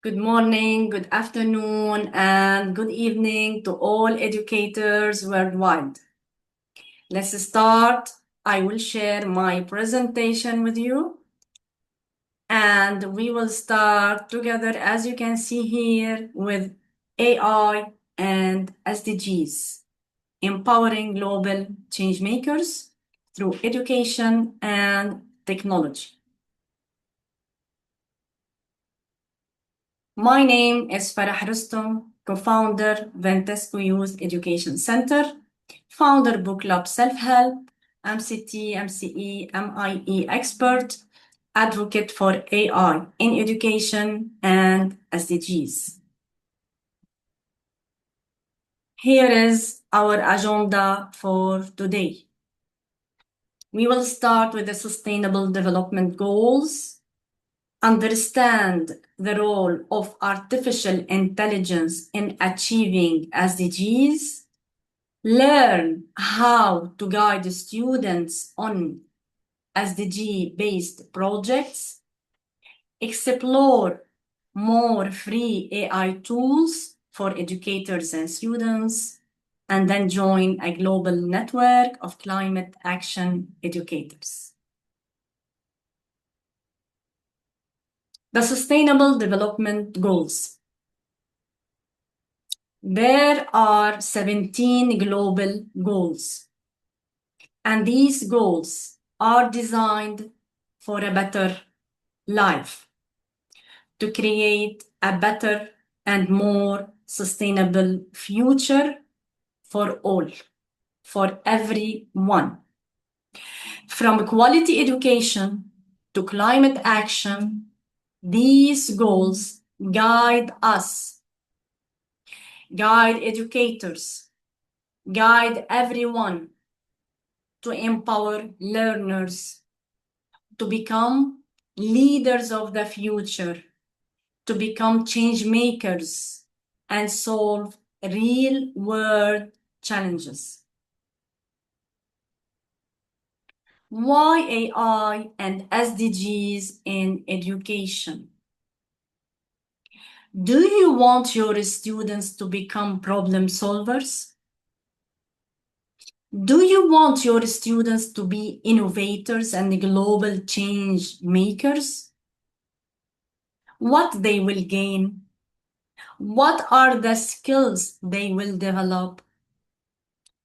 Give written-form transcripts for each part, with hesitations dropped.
Good morning, good afternoon, and good evening to all educators worldwide. Let's start. I will share my presentation with you, and we will start together, as you can see here, with AI and SDGs, empowering global change makers through education and technology. My name is Farah Rustom, co-founder Ventesco Youth Education Center, founder Book Club Self-Help, MCT, MCE, MIE expert, advocate for AI in education and SDGs. Here is our agenda for today. We will start with the Sustainable Development Goals, understand the role of artificial intelligence in achieving SDGs, learn how to guide students on SDG-based projects, explore more free AI tools for educators and students, and then join a global network of climate action educators. The Sustainable Development Goals. There are 17 global goals, and these goals are designed for a better life, to create a better and more sustainable future for all, for everyone. From quality education to climate action, these goals guide us, guide educators, guide everyone to empower learners to become leaders of the future, to become change makers and solve real world challenges. Why AI and SDGs in education? Do you want your students to become problem solvers? Do you want your students to be innovators and global change makers? What they will gain? What are the skills they will develop?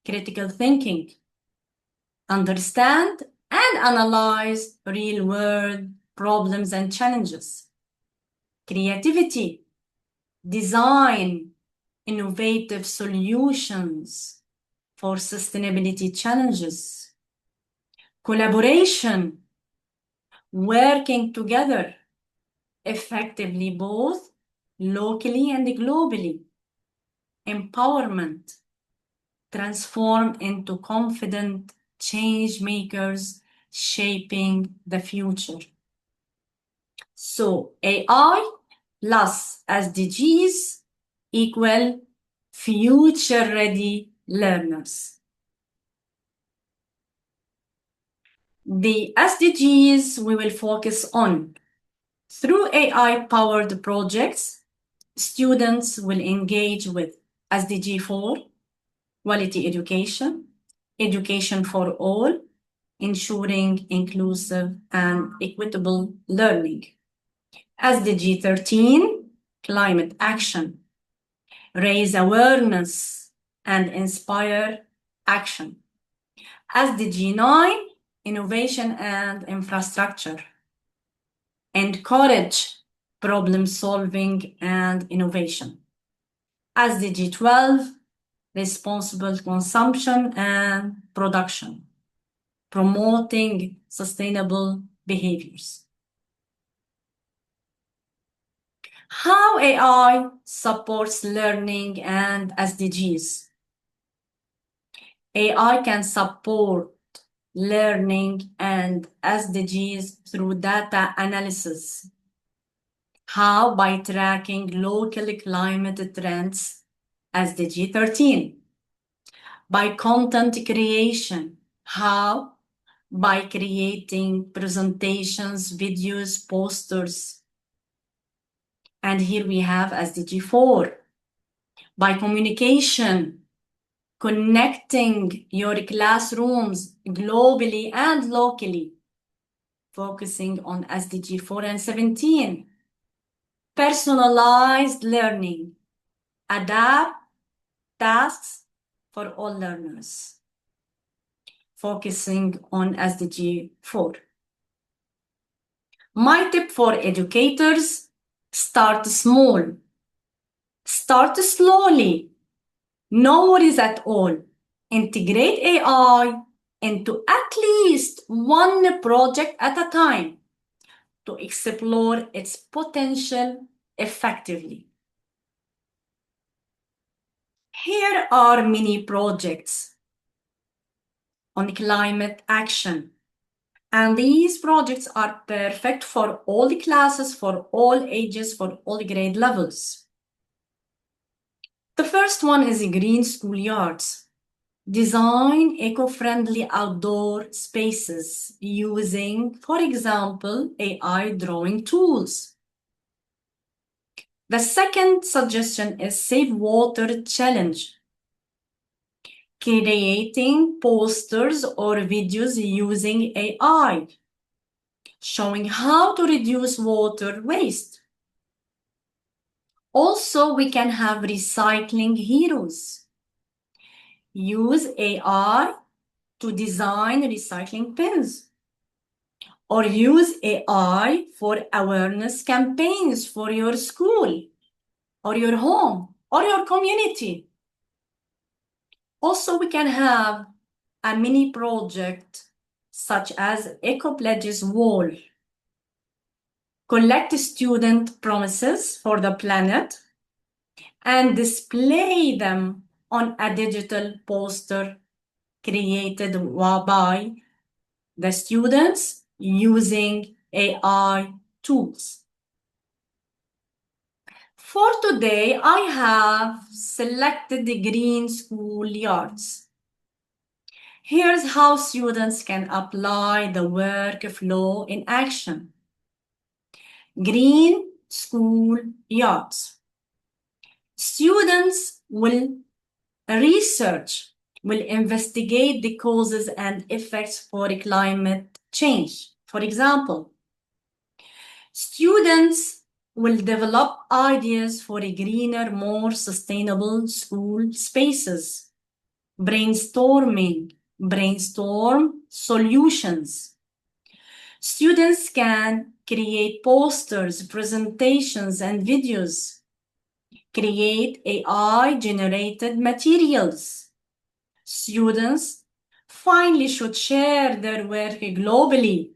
Critical thinking. Understand and analyze real-world problems and challenges. Creativity. Design innovative solutions for sustainability challenges. Collaboration. Working together effectively both locally and globally. Empowerment. Transform into confident change makers shaping the future. So AI plus SDGs equal future-ready learners. The SDGs we will focus on. Through AI-powered projects, students will engage with SDG 4, quality education, education for all, ensuring inclusive and equitable learning. SDG 13, climate action, raise awareness and inspire action. SDG 9, innovation and infrastructure, encourage problem solving and innovation. SDG 12, responsible consumption and production, promoting sustainable behaviors. How AI supports learning and SDGs. AI can support learning and SDGs through data analysis. How? By tracking local climate trends, SDG 13. By content creation. How? By creating presentations, videos, posters. And here we have SDG 4. By communication, connecting your classrooms globally and locally, focusing on SDG 4 and 17. Personalized learning, adapt tasks for all learners, focusing on SDG 4. My tip for educators, start small. Start slowly. No worries at all. Integrate AI into at least one project at a time to explore its potential effectively. Here are many projects on climate action. And these projects are perfect for all the classes, for all ages, for all grade levels. The first one is green schoolyards. Design eco-friendly outdoor spaces using, for example, AI drawing tools. The second suggestion is Save Water Challenge. Creating posters or videos using AI, showing how to reduce water waste. Also, we can have recycling heroes. Use AI to design recycling bins, or use AI for awareness campaigns for your school, or your home, or your community. Also, we can have a mini project such as Eco Pledges Wall. Collect student promises for the planet and display them on a digital poster created by the students using AI tools. For today, I have selected the green schoolyards. Here's how students can apply the workflow in action. Green schoolyards. Students will research, will investigate the causes and effects for climate change. For example, students will develop ideas for a greener, more sustainable school spaces. Brainstorm solutions. Students can create posters, presentations, and videos. Create AI-generated materials. Students finally should share their work globally,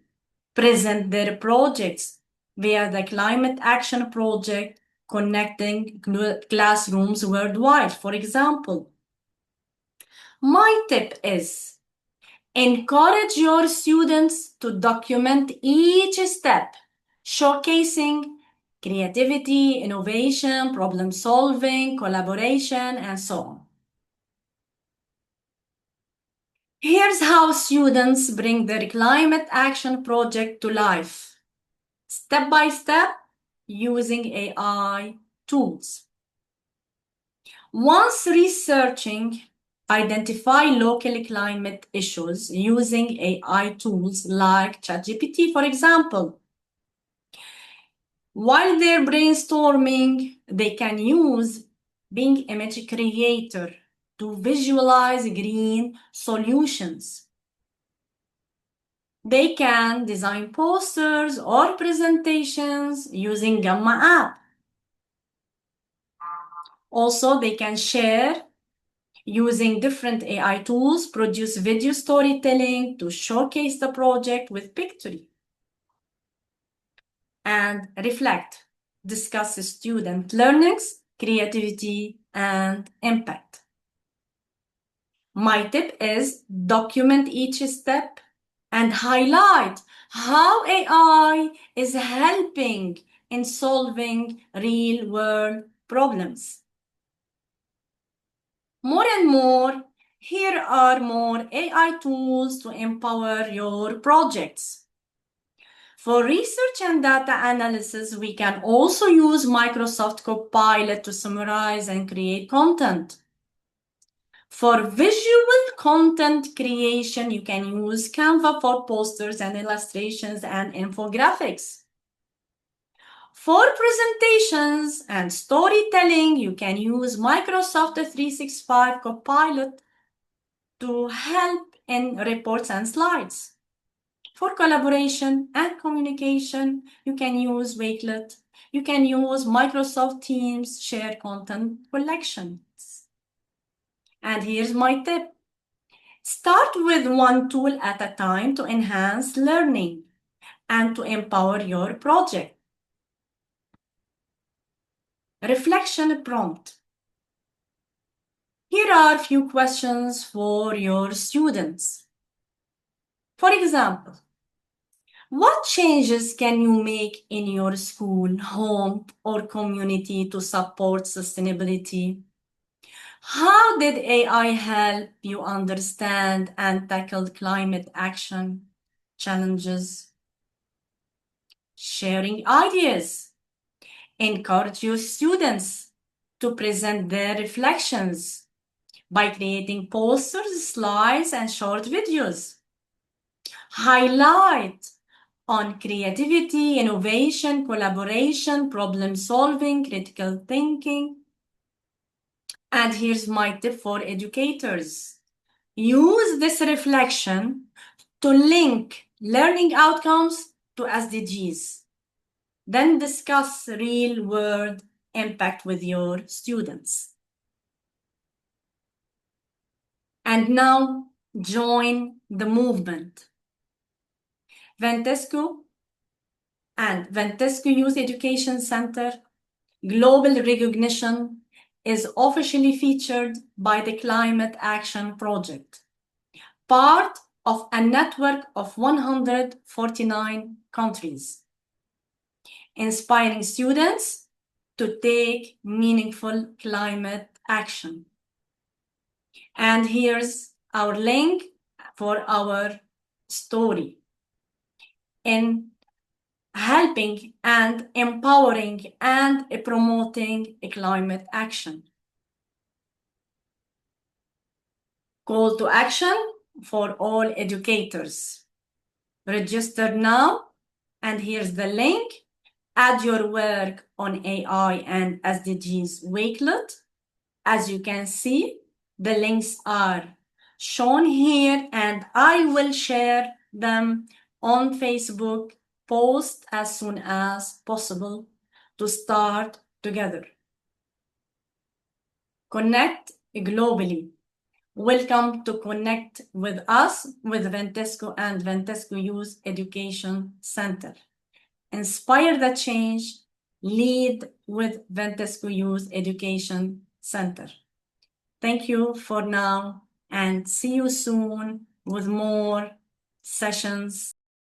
present their projects via the Climate Action Project, connecting classrooms worldwide, for example. My tip is, encourage your students to document each step, showcasing creativity, innovation, problem solving, collaboration, and so on. Here's how students bring their climate action project to life, step by step, using AI tools. Once researching, identify local climate issues using AI tools like ChatGPT, for example. While they're brainstorming, they can use Bing Image Creator to visualize green solutions. They can design posters or presentations using Gamma app. Also, they can share using different AI tools, produce video storytelling to showcase the project with pictures. And reflect, discuss student learnings, creativity, and impact. My tip is document each step and highlight how AI is helping in solving real-world problems. More and more, here are more AI tools to empower your projects. For research and data analysis, we can also use Microsoft Copilot to summarize and create content. For visual content creation, you can use Canva for posters and illustrations and infographics. For presentations and storytelling, you can use Microsoft 365 Copilot to help in reports and slides. For collaboration and communication, you can use Wakelet. You can use Microsoft Teams shared content collections. And here's my tip. Start with one tool at a time to enhance learning and to empower your project. Reflection prompt. Here are a few questions for your students. For example, what changes can you make in your school, home, or community to support sustainability? How did AI help you understand and tackle climate action challenges? Sharing ideas. Encourage your students to present their reflections by creating posters, slides, and short videos. Highlight on creativity, innovation, collaboration, problem solving, critical thinking. And here's my tip for educators. Use this reflection to link learning outcomes to SDGs. Then discuss real-world impact with your students. And now join the movement. Ventesco and Ventesco Youth Education Center global recognition is officially featured by the Climate Action Project, part of a network of 149 countries, inspiring students to take meaningful climate action. And here's our link for our story in helping and empowering and promoting climate action. Call to action for all educators. Register now, and here's the link. Add your work on AI and SDGs Wakelet. As you can see, the links are shown here, and I will share them on Facebook post as soon as possible to start together. Connect globally. Welcome to connect with us with Ventesco and Ventesco Youth Education Center. Inspire the change, lead with Ventesco Youth Education Center. Thank you for now and see you soon with more sessions.